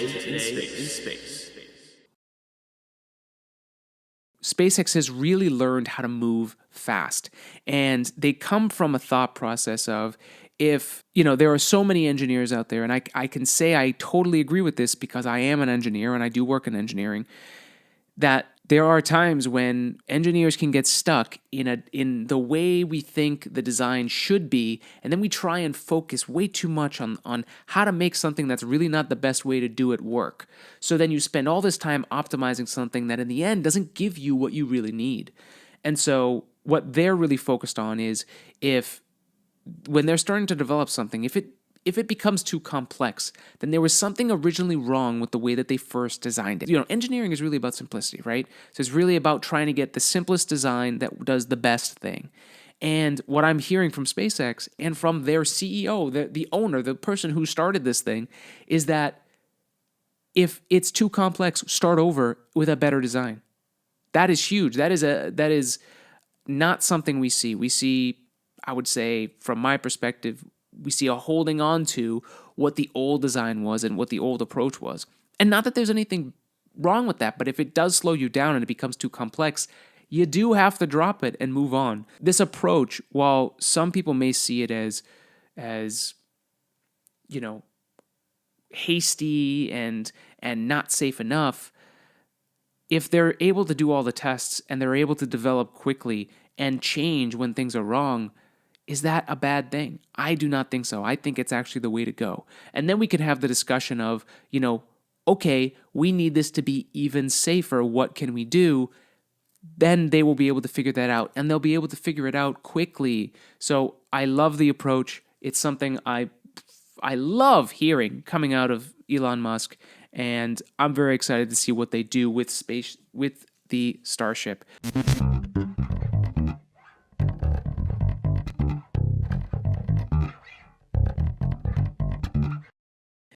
in space. SpaceX has really learned how to move fast. And they come from a thought process of, if, there are so many engineers out there, and I can say I totally agree with this because I am an engineer and I do work in engineering, that there are times when engineers can get stuck in the way we think the design should be, and then we try and focus way too much on how to make something that's really not the best way to do it work. So then you spend all this time optimizing something that in the end doesn't give you what you really need. And so what they're really focused on is, when they're starting to develop something, if it becomes too complex, then there was something originally wrong with the way that they first designed it. Engineering is really about simplicity, right? So it's really about trying to get the simplest design that does the best thing. And what I'm hearing from SpaceX and from their CEO, the owner, the person who started this thing, is that if it's too complex, start over with a better design. That is huge. That is not something we see. We see, I would say, from my perspective, we see a holding on to what the old design was and what the old approach was. And not that there's anything wrong with that, but if it does slow you down and it becomes too complex, you do have to drop it and move on. This approach, while some people may see it as hasty and not safe enough, if they're able to do all the tests and they're able to develop quickly and change when things are wrong, is that a bad thing? I do not think so. I think it's actually the way to go. And then we can have the discussion of, okay, we need this to be even safer. What can we do? Then they will be able to figure that out, and they'll be able to figure it out quickly. So I love the approach. It's something I love hearing coming out of Elon Musk, and I'm very excited to see what they do with the Starship.